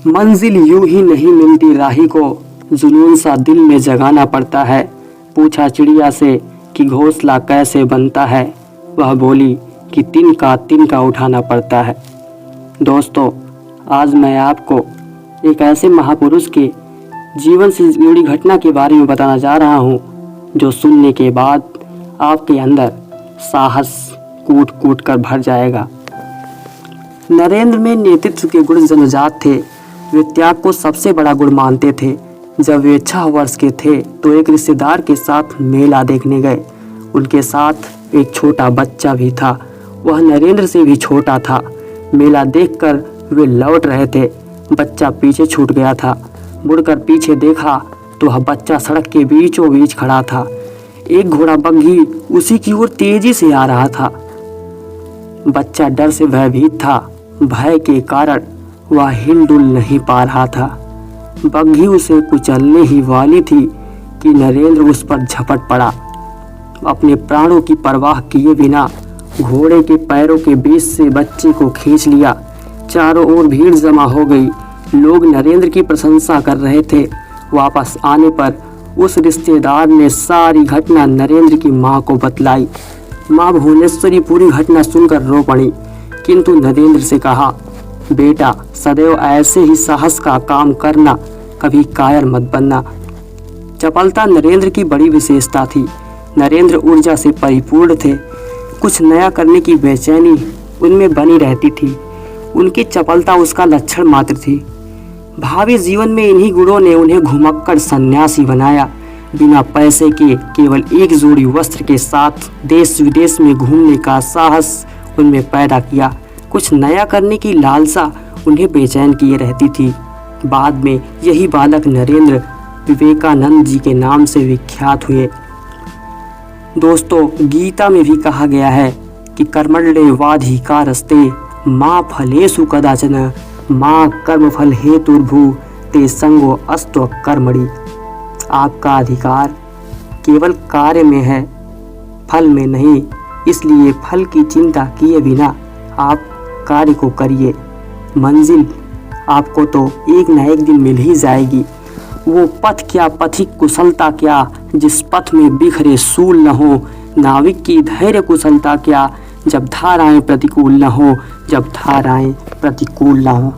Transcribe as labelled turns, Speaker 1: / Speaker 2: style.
Speaker 1: मंजिल यूं ही नहीं मिलती राही को, जुनून सा दिल में जगाना पड़ता है। पूछा चिड़िया से कि घोंसला कैसे बनता है, वह बोली कि तिनका उठाना पड़ता है। दोस्तों, आज मैं आपको एक ऐसे महापुरुष के जीवन से जुड़ी घटना के बारे में बताना जा रहा हूँ, जो सुनने के बाद आपके अंदर साहस कूट कूट कर भर जाएगा। नरेंद्र में नेतृत्व के गुण जन्मजात थे। वे त्याग को सबसे बड़ा गुण मानते थे। जब वे 6 वर्ष के थे तो एक रिश्तेदार के साथ मेला देखने गए। उनके साथ एक छोटा बच्चा भी था। वह नरेंद्र से भी छोटा था। मेला देखकर वे लौट रहे थे। बच्चा पीछे छूट गया था। मुड़कर पीछे देखा तो वह बच्चा सड़क के बीचों बीच खड़ा था। एक घोड़ा बग्घी उसी की ओर तेजी से आ रहा था। बच्चा डर से भयभीत था। भय के कारण वह हिलडुल नहीं पा रहा था। बग्घी उसे कुचलने ही वाली थी कि नरेंद्र उस पर झपट पड़ा। अपने प्राणों की परवाह किए बिना घोड़े के पैरों के बीच से बच्चे को खींच लिया। चारों ओर भीड़ जमा हो गई। लोग नरेंद्र की प्रशंसा कर रहे थे। वापस आने पर उस रिश्तेदार ने सारी घटना नरेंद्र की माँ को बतलाई। माँ भुवनेश्वरी पूरी घटना सुनकर रो पड़ी, किंतु नरेंद्र से कहा, बेटा, सदैव ऐसे ही साहस का काम करना, कभी कायर मत बनना। चपलता नरेंद्र की बड़ी विशेषता थी। नरेंद्र ऊर्जा से परिपूर्ण थे। कुछ नया करने की बेचैनी उनमें बनी रहती थी। उनकी चपलता उसका लक्षण मात्र थी। भावी जीवन में इन्हीं गुणों ने उन्हें घुमक्कड़ सन्यासी बनाया। बिना पैसे के केवल एक जोड़ी वस्त्र के साथ देश विदेश में घूमने का साहस उनमें पैदा किया। कुछ नया करने की लालसा उन्हें बेचैन किए रहती थी। बाद में यही बालक नरेंद्र विवेकानंद जी के नाम से विख्यात हुए। दोस्तों, गीता में भी कहा गया है कि कर्मण्येवाधिकारस्ते मा फलेषु कदाचन मा कर्मफल हेतुर्भु ते संगो अस्तु कर्मणि। आपका अधिकार केवल कार्य में है, फल में नहीं। इसलिए फल की चिंता किए बिना आप कार्य को करिए। मंजिल आपको तो एक न एक दिन मिल ही जाएगी। वो पथ क्या, पथिक कुशलता क्या, जिस पथ में बिखरे सूल न हो। नाविक की धैर्य कुशलता क्या, जब धाराएं प्रतिकूल न हो।